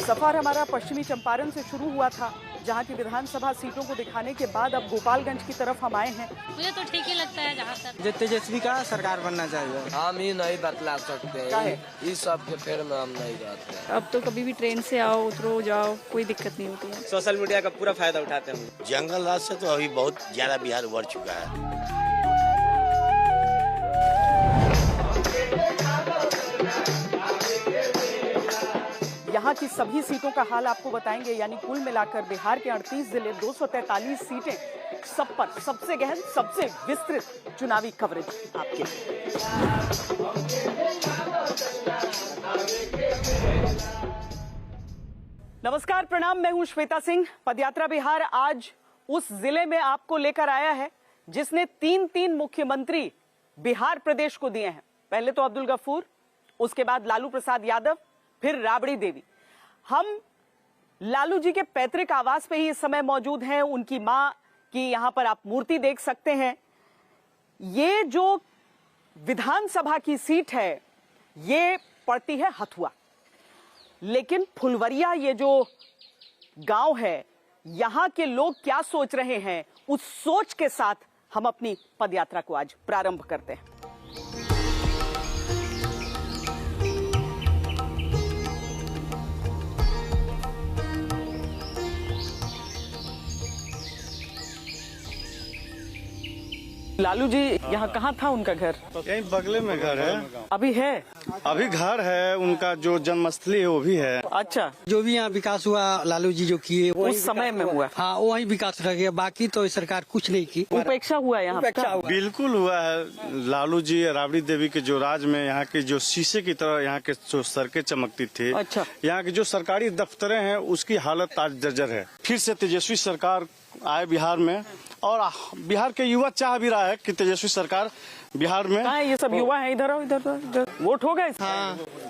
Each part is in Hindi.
सफर हमारा पश्चिमी चंपारण से शुरू हुआ था, जहां की विधानसभा सीटों को दिखाने के बाद अब गोपालगंज की तरफ हम आए हैं। मुझे तो ठीक ही लगता है जहाँ तक जो तेजस्वी का सरकार बनना चाहिए। हम ही नहीं बतला सकते हैं, इस सब के फेर में हम नहीं रहते। अब तो कभी भी ट्रेन से आओ उतरो जाओ कोई दिक्कत नहीं होती है। सोशल मीडिया का पूरा फायदा उठाते हैं। जंगल राज से तो अभी बहुत ज्यादा बिहार बढ़ चुका है। यहाँ की सभी सीटों का हाल आपको बताएंगे, यानी कुल मिलाकर बिहार के 38 जिले, 243 सीटें, सब पर सबसे गहन, सबसे विस्तृत चुनावी कवरेज आपके लिए। नमस्कार, प्रणाम, मैं हूं श्वेता सिंह। पदयात्रा बिहार आज उस जिले में आपको लेकर आया है जिसने 3 मुख्यमंत्री बिहार प्रदेश को दिए हैं। पहले तो अब्दुल गफूर, उसके बाद लालू प्रसाद यादव, फिर राबड़ी देवी। हम लालू जी के पैतृक आवास पे ही इस समय मौजूद हैं। उनकी मां की यहां पर आप मूर्ति देख सकते हैं। ये जो विधानसभा की सीट है ये पड़ती है हथुआ, लेकिन फुलवरिया ये जो गांव है, यहां के लोग क्या सोच रहे हैं, उस सोच के साथ हम अपनी पदयात्रा को आज प्रारंभ करते हैं। लालू जी यहाँ कहाँ था उनका घर? यहीं बगले में घर है। अभी है? अभी घर है, उनका जो जन्मस्थली है वो भी है। अच्छा, जो भी यहाँ विकास हुआ लालू जी जो किए उस समय में हुआ। हाँ, वही विकास रह गया, बाकी तो सरकार कुछ नहीं की। उपेक्षा हुआ यहाँ पे। बिल्कुल हुआ है। लालू जी राबड़ी देवी के जो राज में यहाँ के जो शीशे की तरह यहाँ के जो सड़कें चमकती थी, अच्छा, यहाँ की जो सरकारी दफ्तरें हैं उसकी हालत आज जर्जर है। फिर से तेजस्वी सरकार आए बिहार में, और बिहार के युवा चाह भी रहा है कि तेजस्वी सरकार बिहार में। ये सब युवा है, इधर आओ, इधर वोट होगा इसमें?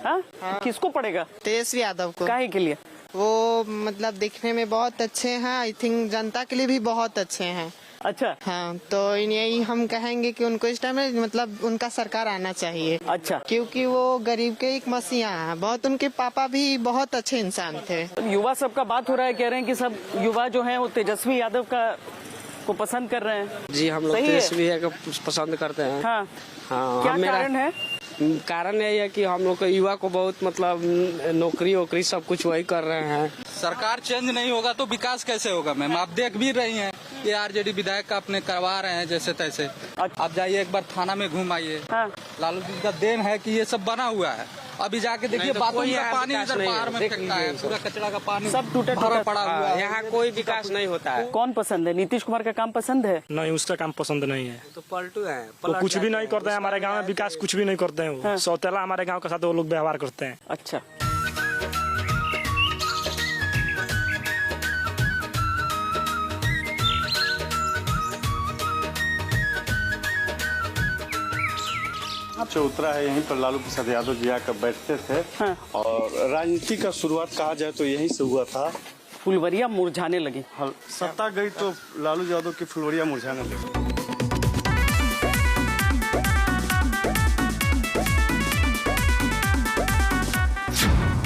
हाँ। किसको पड़ेगा? तेजस्वी यादव को। काहे के लिए? वो मतलब दिखने में बहुत अच्छे हैं, आई थिंक जनता के लिए भी बहुत अच्छे हैं। अच्छा, हाँ, तो यही हम कहेंगे कि उनको इस टाइम में मतलब उनका सरकार आना चाहिए। अच्छा, क्योंकि वो गरीब के एक मसीहा हैं। बहुत उनके पापा भी बहुत अच्छे इंसान थे। युवा सबका बात हो रहा है, कह रहे हैं कि सब युवा जो है वो तेजस्वी यादव का को पसंद कर रहे हैं। जी, हम लोग तेजस्वी को पसंद करते हैं। हाँ, हाँ, क्या कारण है? कारण यही है कि हम लोग के युवा को बहुत मतलब नौकरी वोकरी सब कुछ वही कर रहे हैं। सरकार चेंज नहीं होगा तो विकास कैसे होगा मैम? आप देख भी रही हैं, ये आरजेडी विधायक का अपने करवा रहे हैं जैसे तैसे। आप जाइए एक बार थाना में घूम आइए। हाँ। लालू जी का देन है कि ये सब बना हुआ है। अभी जाके देखिए बाथरूम का पानी इधर बाहर में फेंकता है, पूरा कचरा का पानी सब टूटा पड़ा हुआ है। यहाँ कोई विकास नहीं होता है। कौन पसंद है? नीतीश कुमार का काम पसंद है? नहीं, उसका काम पसंद नहीं है। तो पलटू है, वो कुछ भी नहीं करते हैं हमारे गांव में, विकास कुछ भी नहीं करते हैं। वो सौतेला हमारे गांव के साथ वो लोग व्यवहार करते हैं। अच्छा, चौतरा है, यहीं पर लालू प्रसाद यादव जी आकर बैठते थे। हाँ। और राजनीति का शुरुआत कहा जाए तो यहीं से हुआ था। फुलवरिया मुरझाने लगी। सत्ता गई तो लालू यादव की फुलवरिया मुरझाने लगी।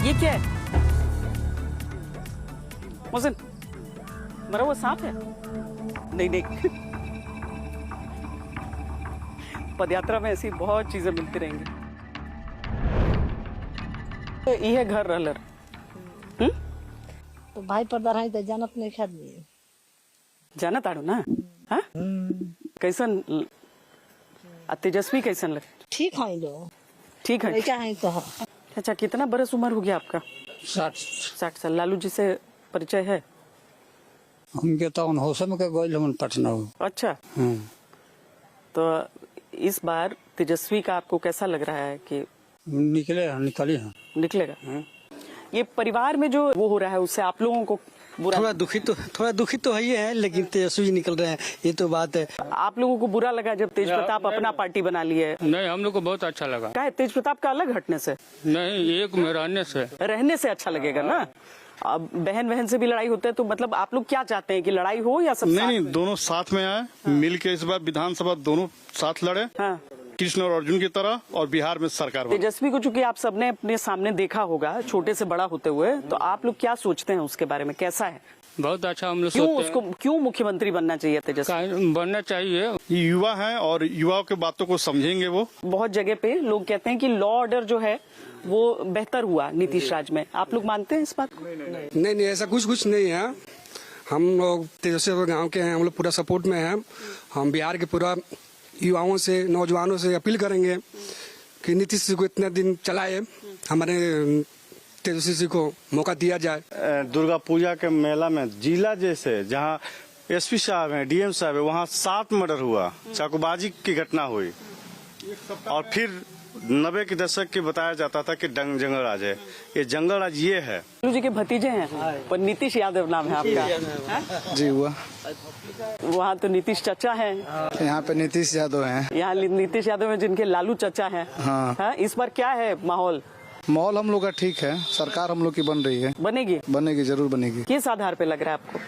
ये क्या है? मोहसिन, मरा वो सांप है? नहीं। पदयात्रा में ऐसी बहुत चीजें मिलती रहेंगी। ये घर रहलर तो भाई पर्दा रही तो जानत नहीं खादी जानत आड़ू ना। हाँ, कैसन तेजस्वी कैसन लगे? ठीक है लो, ठीक है। क्या है तो? अच्छा, कितना बरस उम्र हो गया आपका? 60 साल। लालू जी से परिचय है? उनके तो होश में गए पटना। अच्छा, तो इस बार तेजस्वी का आपको कैसा लग रहा है कि निकलेगा? ये परिवार में जो वो हो रहा है उससे आप लोगों को थोड़ा दुखी तो है, लेकिन तेजस्वी निकल रहे हैं, ये तो बात है। आप लोगों को बुरा लगा जब तेज प्रताप अपना पार्टी बना लिए? नहीं, हम लोग को बहुत अच्छा लगा। क्या है, तेज प्रताप का अलग हटने से? नहीं, एक में रहने से अच्छा लगेगा ना। अब बहन से भी लड़ाई होते है, तो मतलब आप लोग क्या चाहते हैं कि लड़ाई हो या सब? नहीं, दोनों साथ में आए, मिल के इस बार विधानसभा दोनों साथ लड़े। हाँ। कृष्ण और अर्जुन की तरह और बिहार में सरकार बने। तेजस्वी को चूंकि आप सबने अपने सामने देखा होगा छोटे से बड़ा होते हुए, तो आप लोग क्या सोचते हैं उसके बारे में, कैसा है? बहुत अच्छा हम लोग क्यों सोचते उसको क्यों मुख्यमंत्री बनना चाहिए तेजस्वी? हैं बनना चाहिए। ये युवा हैं और युवाओं की बातों को समझेंगे वो। बहुत जगह पे लोग कहते हैं कि लॉ ऑर्डर जो है वो बेहतर हुआ नीतीश राज में, आप लोग मानते हैं इस बात को? नहीं ऐसा कुछ नहीं है। हम लोग तेजस्वी गांव के हैं, हम लोग पूरा सपोर्ट में हैं। हम बिहार के पूरा युवाओं से, नौजवानों से अपील करेंगे कि नीतीश जी को इतने दिन चलाए, हमारे तेजस्वी जी को मौका दिया जाए। दुर्गा पूजा के मेला में जिला जैसे जहाँ एसपी साहब हैं, डीएम साहब है, वहाँ 7 मर्डर हुआ, चाकूबाजी की घटना हुई। और फिर 90 के दशक के बताया जाता था कि जंगल राज है, ये जंगल राज ये है। लालू जी के भतीजे हैं, पर नीतीश यादव नाम है आपका? जी हुआ। वहाँ तो नीतीश चचा हैं, यहाँ पे नीतीश यादव हैं। यहाँ नीतीश यादव है जिनके लालू चचा हैं। हाँ। इस बार क्या है माहौल? माहौल हम लोग का ठीक है, सरकार हम लोग की बन रही है। बनेगी जरूर बनेगी। किस आधार पे लग रहा है आपको?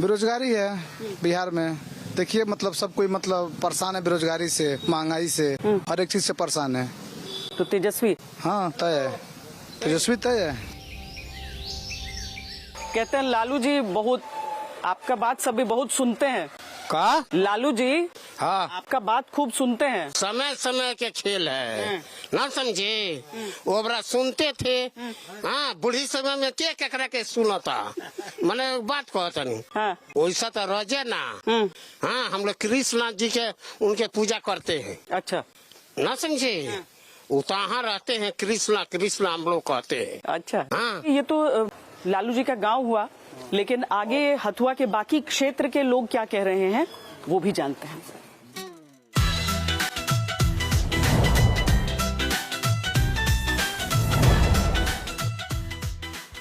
बेरोजगारी है बिहार में, देखिए मतलब सब कोई मतलब परेशान है बेरोजगारी से, महंगाई से, हर एक चीज से परेशान है। तो तेजस्वी? हाँ तय है, तेजस्वी तय है। कहते हैं लालू जी बहुत आपका बात सभी बहुत सुनते हैं। का लालू जी हाँ आपका बात खूब सुनते हैं। समय समय के खेल है ना, समझे? वो बड़ा सुनते थे। हाँ, बूढ़ी समय में के ककरा के सुनता, मैंने बात कहता नहीं। हाँ। वैसा तो रजे ना। हाँ, हम लोग कृष्ण जी के उनके पूजा करते हैं। अच्छा, ना समझे? वो तहाँ रहते हैं, कृष्णा हम लोग कहते हैं। अच्छा। हाँ। ये तो लालू जी का गांव हुआ, लेकिन आगे हथुआ के बाकी क्षेत्र के लोग क्या कह रहे हैं वो भी जानते हैं।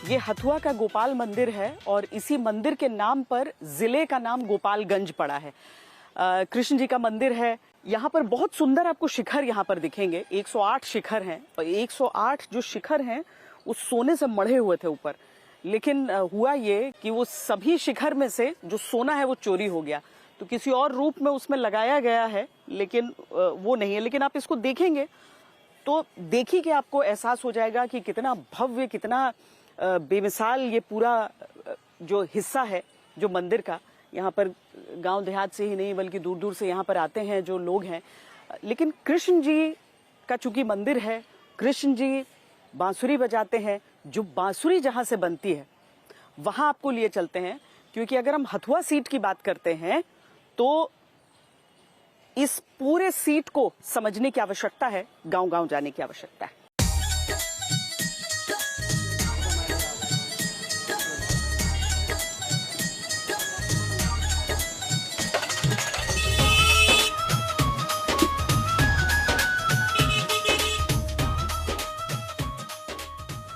ये हथुआ का गोपाल मंदिर है और इसी मंदिर के नाम पर जिले का नाम गोपालगंज पड़ा है। कृष्ण जी का मंदिर है। यहाँ पर बहुत सुंदर आपको शिखर यहाँ पर दिखेंगे। 108 शिखर हैं और 108 जो शिखर हैं वो सोने से मढ़े हुए थे ऊपर, लेकिन हुआ ये कि वो सभी शिखर में से जो सोना है वो चोरी हो गया, तो किसी और रूप में उसमें लगाया गया है, लेकिन वो नहीं है। लेकिन आप इसको देखेंगे तो देखिए कि आपको एहसास हो जाएगा कि कितना भव्य, कितना बेमिसाल ये पूरा जो हिस्सा है जो मंदिर का। यहाँ पर गांव देहात से ही नहीं बल्कि दूर दूर से यहाँ पर आते हैं जो लोग हैं। लेकिन कृष्ण जी का चूंकि मंदिर है, कृष्ण जी बांसुरी बजाते हैं। जो बांसुरी जहां से बनती है वहां आपको लिए चलते हैं, क्योंकि अगर हम हथुआ सीट की बात करते हैं तो इस पूरे सीट को समझने की आवश्यकता है, गांव गांव जाने की आवश्यकता है।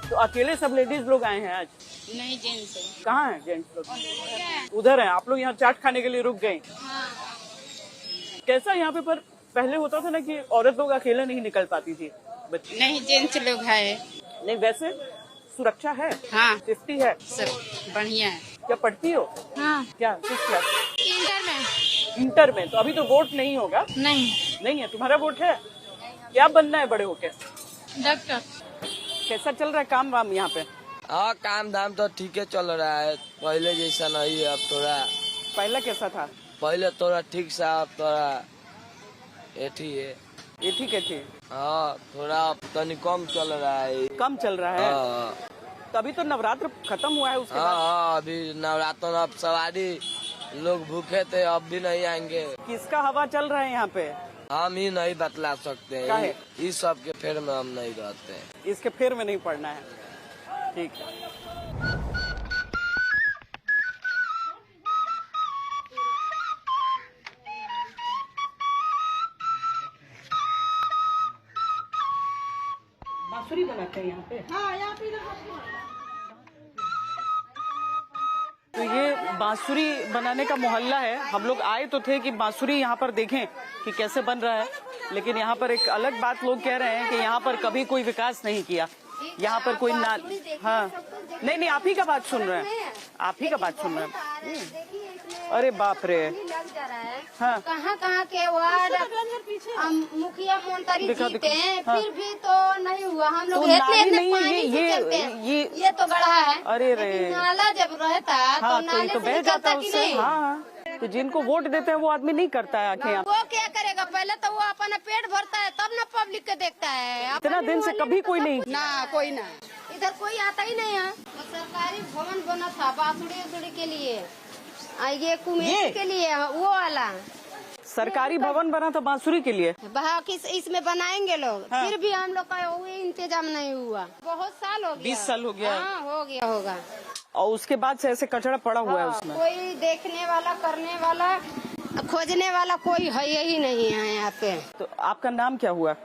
तो अकेले सब लेडीज लोग आए हैं आज? नहीं, जेंट्स। कहाँ हैं जेंट्स लोग? उधर हैं। आप लोग यहाँ चाट खाने के लिए रुक गए। हाँ। कैसा यहाँ पे पर पहले होता था ना कि औरत लोग अकेले नहीं निकल पाती थी? नहीं, जेंट्स लोग है। नहीं, वैसे सुरक्षा है? हाँ, सेफ्टी है, सब बढ़िया है। क्या पढ़ती हो? हाँ। क्या, किस क्लास? इंटर में। इंटर में। तो अभी तो वोट नहीं होगा? नहीं है। तुम्हारा वोट है? क्या बनना है बड़े होके? डॉक्टर। कैसा चल रहा है काम वाम यहाँ पे? हाँ, काम धाम तो ठीक है चल रहा है, पहले जैसा नहीं है। अब थोड़ा पहला कैसा था? पहले थोड़ा ठीक सा, अब थोड़ा एठी है। एठी कैठी? हाँ, थोड़ा तनी कम चल रहा है। कम चल रहा है? हाँ। तो अभी तो नवरात्र खत्म हुआ है, उसके बाद? हाँ, अभी नवरात्र, अब सवारी लोग भूखे थे, अब भी नहीं आएंगे। किसका हवा चल रहा है यहाँ पे? हम ही नहीं बतला सकते हैं, इस सब के फेर में हम नहीं रहते हैं। इसके फेर में नहीं पड़ना है, ठीक है। बांसुरी बनाते हैं यहाँ पे? हाँ, यहाँ पे। तो ये बांसुरी बनाने का मोहल्ला है। हम लोग आए तो थे कि बांसुरी यहाँ पर देखें कि कैसे बन रहा है, लेकिन यहाँ पर एक अलग बात लोग कह रहे हैं कि यहाँ पर कभी कोई विकास नहीं किया। यहाँ पर कोई ना, हाँ, नहीं, आप ही का बात सुन रहे हैं, आप ही का बात सुन रहे हैं। अरे बाप रे। लग जा रहा है। हाँ। कहाँ कहाँ के वार्ड मुखिया मंत्री जीते हैं, हाँ। फिर भी तो नहीं हुआ। हम लोग तो इतने नहीं, पानी से चलते हैं। ये तो गढ़ा है। अरे रे। लेकिन नाला जब रहता हाँ, तो नाले तो से बह निकलता जाता कि उससे। नहीं? हाँ, तो जिनको वोट देते हैं वो आदमी नहीं करता है आंखें। वो क्या करेगा? पहले तो वो अपना पेट भरता है, तब ना पब्लिक के देखता है। इतना दिन से कभी कोई नहीं। ना कोई ना, इधर कोई आता ही नहीं है। वो सरकारी भवन बना था बासुड़ी के लिए, ये कुमेर के लिए, वो वाला सरकारी भवन बना था बांसुरी के लिए। इसमें बनाएंगे लोग। हाँ। फिर भी हम लोग का वो इंतजाम नहीं हुआ। बहुत साल हो गया। 20 साल हो गया। हाँ, हो गया होगा। और उसके बाद से ऐसे कचरा पड़ा हुआ है उसमें। कोई देखने वाला, करने वाला, खोजने वाला कोई है ही नहीं है यहाँ पे। तो आपका नाम क्या हुआ?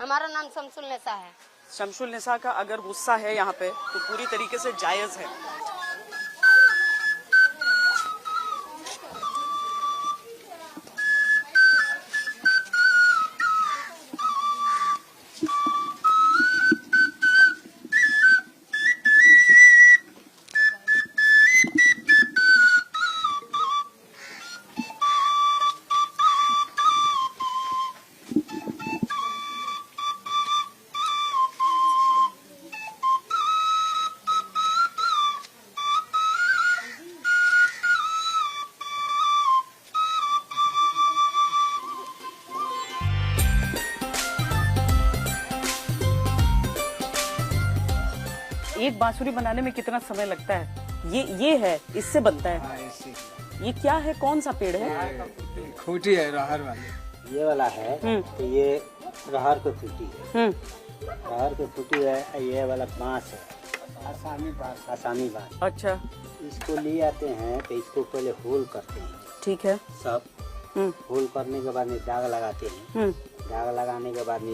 हमारा नाम शमसुल निसा है। शमसुल निसा का अगर गुस्सा है यहाँ पे तो पूरी तरीके से जायज है। एक बांसुरी बनाने में कितना समय लगता है? ये है, इससे बनता है। ये क्या है, कौन सा पेड़ है? खूटी है, रहर वाली। ये वाला है तो ये रहर की खूटी है। रहर की खूटी है। ये वाला बांस है, आसामी बांस। आसामी बांस। अच्छा। इसको ले आते हैं तो इसको पहले होल करते हैं। ठीक है। सब होल करने के बाद में दाग लगाते हैं। दाग लगाने के बाद में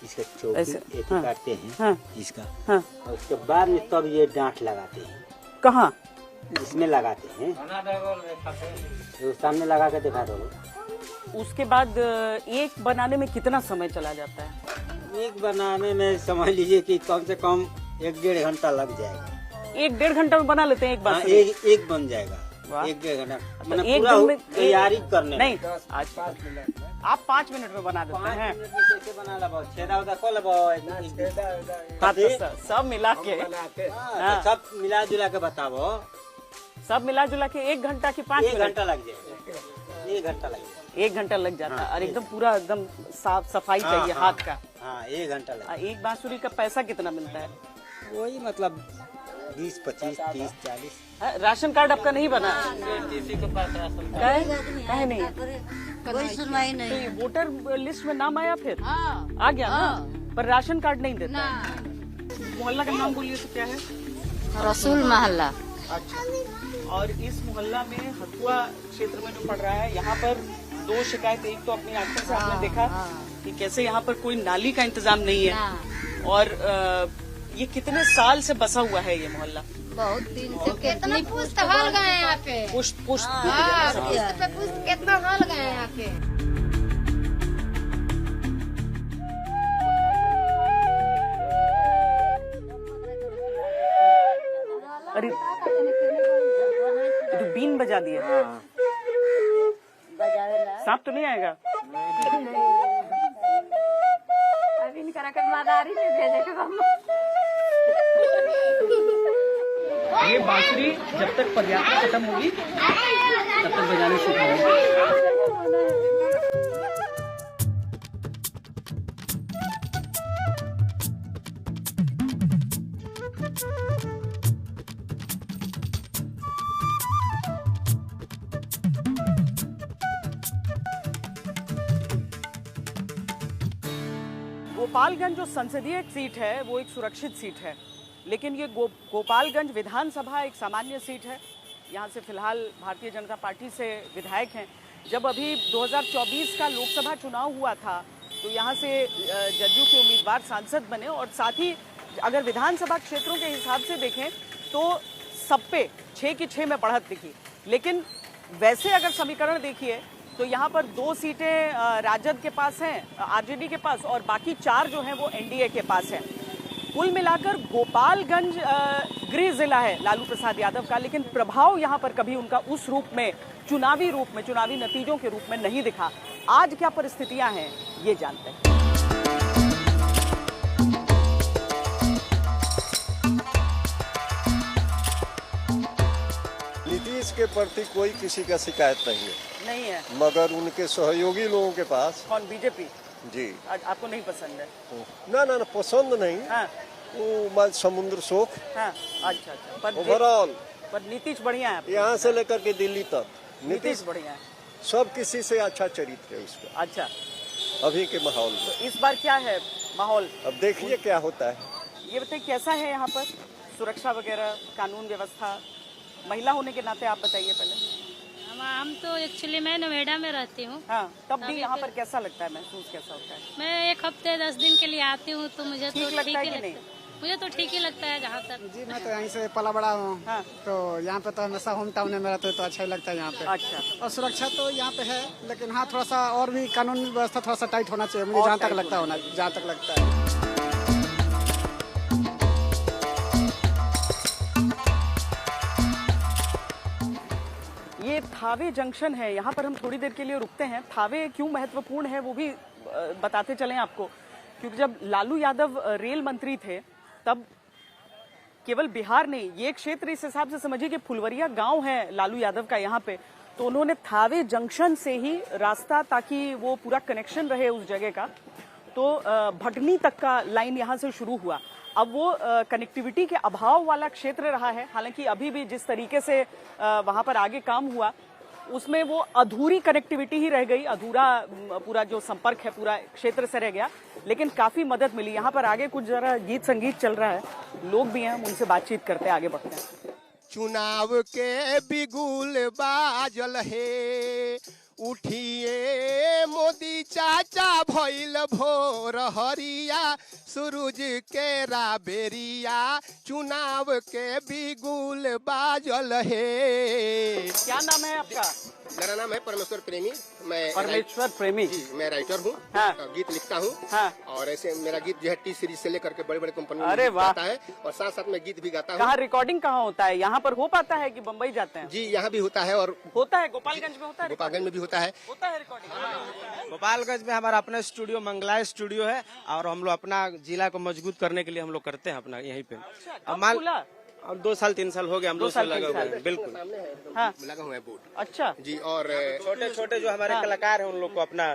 इसका चौकी काटते हैं। हाँ। इसका। हाँ। और उसके बाद में तब ये डांठ लगाते हैं। कहाँ? इसमें लगाते हैं। तो सामने लगा के दिखा दो। उसके बाद एक बनाने में कितना समय चला जाता है? एक बनाने में समझ लीजिए कि कम से कम 1-1.5 घंटा लग जाएगा। 1-1.5 घंटा में बना लेते हैं एक बार? एक बन जाएगा। 1-1.5 घंटा एक पूरा दिन में तैयारी करने नहीं। आज 5 मिनट आप 5 मिनट में बना देते हैं। कैसे बना लो? छेदा उदा कर लो। सब मिला के सब मिला जुला के बताओ। सब मिला जुला के 1 घंटा की 5 मिनट? 1 घंटा लग जाएगा। 1 घंटा लग जाएगा। 1 घंटा लग जाता है। और एकदम पूरा एकदम साफ सफाई चाहिए हाथ का। हाँ, 1 घंटा लगेगा। एक बांसुरी का पैसा कितना मिलता है? वही मतलब 20, 25, 30, 40। राशन कार्ड आपका नहीं बना? किसी के पास राशन कहे नहीं? कोई सुनवाई नहीं। तो वोटर लिस्ट में नाम आया फिर? आ गया ना? पर राशन कार्ड नहीं देता। मोहल्ला का नाम बोलिए तो क्या है? रसूल मोहल्ला। अच्छा। और इस मोहल्ला में हथुआ क्षेत्र में जो पड़ रहा है, यहाँ पर 2 शिकायत। एक तो अपनी आंखों से आपने देखा कि कैसे यहाँ पर कोई नाली का इंतजाम नहीं है। और ये कितने साल से बसा हुआ है ये मोहल्ला? बहुत दिन से। कितना पुष्ट हाल गए यहाँ पे। पुष्ट कितना हाल गए यहाँ पे। अरे तो बीन बजा दिए। सांप तो नहीं आएगा? अभी नहीं करा कर मदारी से भेजेगा। ये बांसुरी जब तक पदयात्रा खत्म होगी तब तक बजाने सीखेंगे। गोपालगंज जो संसदीय सीट है वो एक सुरक्षित सीट है, लेकिन ये गोपालगंज विधानसभा एक सामान्य सीट है। यहाँ से फिलहाल भारतीय जनता पार्टी से विधायक हैं। जब अभी 2024 का लोकसभा चुनाव हुआ था तो यहाँ से जदयू के उम्मीदवार सांसद बने। और साथ ही अगर विधानसभा क्षेत्रों के हिसाब से देखें तो सब पे 6 की 6 में बढ़त दिखी। लेकिन वैसे अगर समीकरण देखिए तो यहाँ पर 2 सीटें राजद के पास हैं, आरजेडी के पास, और बाकी 4 जो हैं वो एनडीए के पास हैं। कुल मिलाकर गोपालगंज गृह जिला है लालू प्रसाद यादव का, लेकिन प्रभाव यहाँ पर कभी उनका उस रूप में, चुनावी नतीजों के रूप में नहीं दिखा। आज क्या परिस्थितियां हैं ये जानते हैं। नीतीश के प्रति कोई किसी का शिकायत नहीं है, मगर उनके सहयोगी लोगों के पास। कौन? बीजेपी जी। आपको नहीं पसंद है? ना पसंद नहीं। हाँ। वो समुद्र शोक। हाँ। अच्छा। ओवरऑल पर नीतीश बढ़िया है, यहाँ से लेकर के दिल्ली तक नीतीश बढ़िया है, सब किसी से अच्छा चरित्र है उसका। अच्छा। अभी के माहौल में तो इस बार क्या है माहौल? अब देखिए क्या होता है। ये बताइए कैसा है यहाँ पर सुरक्षा वगैरह, कानून व्यवस्था? महिला होने के नाते आप बताइए पहले। हम तो एक्चुअली मैं नोएडा में रहती हूँ। हाँ, तब भी यहाँ पर कैसा लगता है, महसूस कैसा होता है? मैं 1 हफ्ते 10 दिन के लिए आती हूँ तो मुझे ठीक लगता है कि नहीं? मुझे तो ठीक ही लगता है जहाँ तक। जी मैं तो यहीं से पला बड़ा हूँ। हाँ। तो यहाँ पे तो हमेशा होम टाउन में रहते तो अच्छा ही लगता है यहाँ पे। अच्छा। और सुरक्षा तो यहाँ पे है, लेकिन हाँ थोड़ा सा और भी कानून व्यवस्था थोड़ा सा टाइट होना चाहिए, मुझे जहाँ तक लगता है। ये थावे जंक्शन है, यहाँ पर हम थोड़ी देर के लिए रुकते हैं। थावे क्यों महत्वपूर्ण है वो भी बताते चलें आपको, क्योंकि जब लालू यादव रेल मंत्री थे तब केवल बिहार नहीं, ये क्षेत्र इस हिसाब से समझिए कि फुलवरिया गांव है लालू यादव का यहाँ पे, तो उन्होंने थावे जंक्शन से ही रास्ता, ताकि वो पूरा कनेक्शन रहे उस जगह का, तो भटनी तक का लाइन यहाँ से शुरू हुआ। अब वो कनेक्टिविटी के अभाव वाला क्षेत्र रहा है, हालांकि अभी भी जिस तरीके से वहां पर आगे काम हुआ उसमें वो अधूरी कनेक्टिविटी ही रह गई, अधूरा पूरा जो संपर्क है पूरा क्षेत्र से रह गया, लेकिन काफी मदद मिली। यहाँ पर आगे कुछ जरा गीत संगीत चल रहा है, लोग भी हैं, हम उनसे बातचीत करते हैं, आगे बढ़ते हैं। चुनाव के बिगुल बाजल है, उठिए मोदी चाचा भइल भोर हरिया, सूरज के राबेरिया, चुनाव के बिगुल बाजल है। क्या नाम है आपका? मेरा नाम है परमेश्वर प्रेमी। मैं परमेश्वर प्रेमी जी, मैं राइटर हूँ। हाँ। गीत लिखता हूँ। हाँ। और ऐसे मेरा गीत जो है टी सीरीज से लेकर के बड़े बड़े कंपनी में अरे वाह, गाता है, और साथ साथ में गीत भी गाता हूँ। कहाँ रिकॉर्डिंग कहाँ होता है? यहाँ पर हो पाता है कि बम्बई जाते हैं? जी यहाँ भी होता है, और होता है गोपालगंज में होता है, गोपालगंज में भी होता है रिकॉर्डिंग। गोपालगंज में हमारा अपना स्टूडियो मंगला स्टूडियो है, और हम लोग अपना जिला को मजबूत करने के लिए हम लोग करते हैं अपना यहीं पे। अब 2 साल 3 साल हो गए हम 2 साल लगा हुआ है। बिल्कुल हाँ। लगा हुआ है बोर्ड। अच्छा जी। और छोटे छोटे जो हमारे कलाकार हैं उन लोग को अपना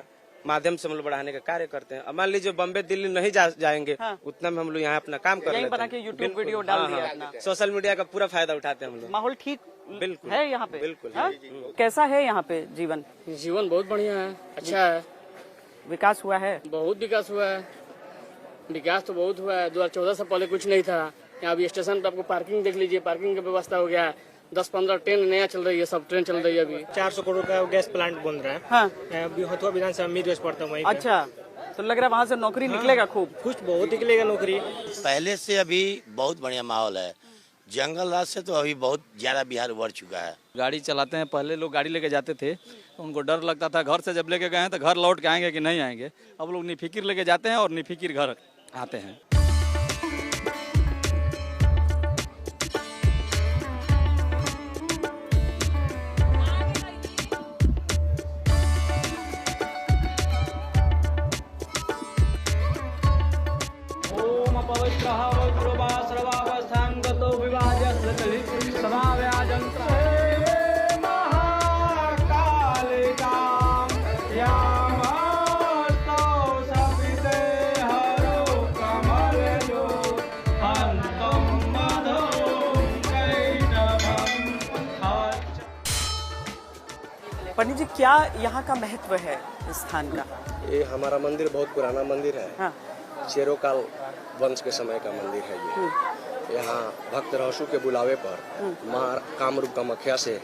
माध्यम से हम लोग बढ़ाने का कार्य करते हैं। अब मान लीजिए बम्बे दिल्ली नहीं जाएंगे, उतना में हम लोग यहाँ अपना काम कर लेते हैं। यूट्यूब वीडियो डाल दिया अपना। सोशल मीडिया का पूरा फायदा उठाते हैं हम लोग। माहौल ठीक बिल्कुल है यहाँ पे? बिल्कुल। कैसा है यहाँ पे जीवन? जीवन बहुत बढ़िया है, अच्छा है। विकास हुआ है? बहुत विकास हुआ है, विकास तो बहुत हुआ है। 2014 से पहले कुछ नहीं था। यहाँ अभी स्टेशन पे आपको पार्किंग देख लीजिए, पार्किंग की व्यवस्था हो गया है। 10-15 ट्रेन नया चल रही है, सब ट्रेन चल रही है अभी। 400 करोड़ का गैस प्लांट बन रहा है। हाँ। अभी हथुआ विधानसभा में रोज पढ़ता हूँ। अच्छा, तो लग रहा है वहाँ से नौकरी निकलेगा खूब? कुछ बहुत निकलेगा नौकरी। पहले से अभी बहुत बढ़िया माहौल है। जंगल राज से तो अभी बहुत ज्यादा बिहार बढ़ चुका है। गाड़ी चलाते हैं, पहले लोग गाड़ी लेके जाते थे तो उनको डर लगता था, घर से जब लेके गए हैं तो घर लौट के आएंगे कि नहीं आएंगे। अब लोग निफिकिर लेके जाते हैं और निफिकिर घर आते हैं। पंडित जी, क्या यहाँ का महत्व है इस स्थान का? ये हमारा मंदिर बहुत पुराना मंदिर है। हाँ। शेरोकाल वंश के समय का मंदिर है ये। यहाँ भक्त रहसु के बुलावे पर माँ कामरूप कामाख्या से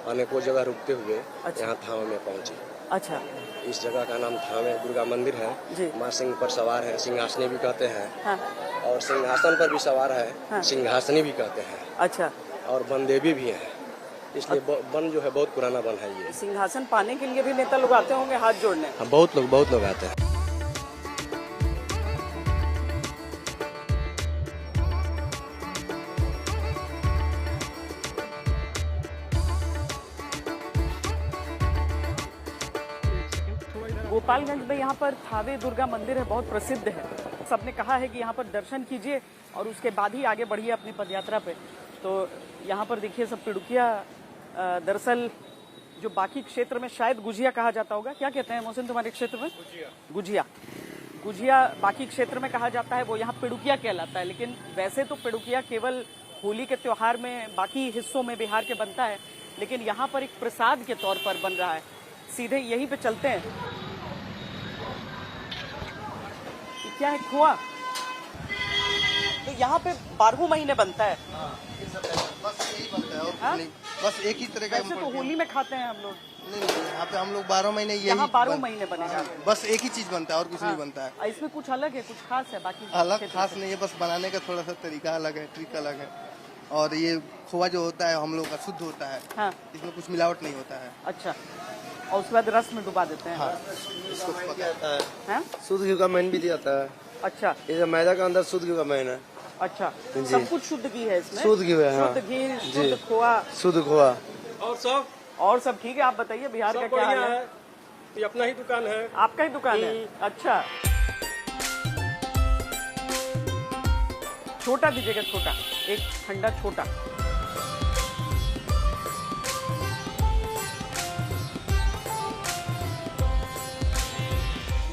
अनेकों जगह रुकते हुए यहाँ थावे में पहुँची। अच्छा। इस जगह का नाम थावे दुर्गा मंदिर है। माँ सिंह पर सवार है, सिंहासनी भी कहते हैं। हाँ। और सिंहासन पर भी सवार है। हाँ। सिंहासनी भी कहते हैं। अच्छा। और वन देवी भी है, इसलिए वन जो है बहुत पुराना वन है ये। सिंहासन पाने के लिए भी नेता लोग आते होंगे हाथ जोड़ने? हाँ, बहुत लोग आते हैं। गोपालगंज में यहाँ पर थावे दुर्गा मंदिर है, बहुत प्रसिद्ध है। सबने कहा है कि यहाँ पर दर्शन कीजिए और उसके बाद ही आगे बढ़िए अपनी पदयात्रा पे। तो यहाँ पर देखिए सब पिड़ुकिया, दरअसल जो बाकी क्षेत्र में शायद गुजिया कहा जाता होगा, क्या कहते हैं मोहसिन तुम्हारे क्षेत्र में? गुजिया। गुजिया बाकी क्षेत्र में कहा जाता है, वो यहाँ पिड़ुकिया कहलाता है। लेकिन वैसे तो पिड़ुकिया केवल होली के त्योहार में बाकी हिस्सों में बिहार के बनता है, लेकिन यहाँ पर एक प्रसाद के तौर पर बन रहा है। सीधे यहीं पे चलते हैं। ये क्या है? खोआ। तो यहाँ पे 12 महीने बनता है। बस यही बनता है और कुछ नहीं, बस एक ही तरह का। वैसे तो होली में खाते हैं हम लोग। नहीं, यहाँ पे हम लोग 12 महीने यही। यहाँ 12 महीने बनेगा। बस एक ही चीज बनता है और कुछ नहीं बनता है। इसमें कुछ अलग है, कुछ खास है? बाकी अलग खास नहीं है, बस बनाने का थोड़ा सा तरीका अलग है, ट्रिक अलग है। और ये खोआ जो होता है हम लोग का शुद्ध होता है। हाँ। इसमें कुछ मिलावट नहीं होता है। अच्छा, और उसके बाद रस में डुबा देते हैं। हाँ। इसको पकाता है, शुद्ध घी का मैन भी दिया है। अच्छा, ये मैदा का अंदर शुद्ध घी का मैन है। अच्छा, सब कुछ शुद्ध घी है इसमें? शुद्ध घी है, हाँ। शुद्ध घी, शुद्ध खोआ। शुद्ध खोआ। और सब ठीक है? आप बताइए बिहार का क्या हाल है? ये अपना ही दुकान है। आपका ही दुकान है? अच्छा, छोटा दीजिएगा, छोटा, एक ठंडा छोटा।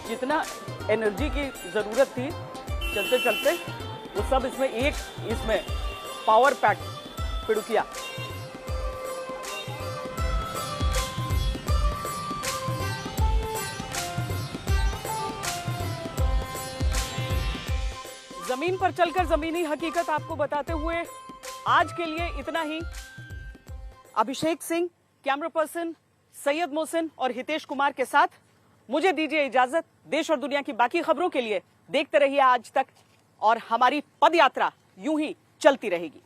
जितना एनर्जी की जरूरत थी चलते चलते, वो सब इसमें, एक इसमें पावर पैक पिड़ुकिया। जमीन पर चलकर जमीनी हकीकत आपको बताते हुए आज के लिए इतना ही। अभिषेक सिंह, कैमरा पर्सन सैयद मोहसिन और हितेश कुमार के साथ मुझे दीजिए इजाजत। देश और दुनिया की बाकी खबरों के लिए देखते रहिए आज तक, और हमारी पदयात्रा यूं ही चलती रहेगी।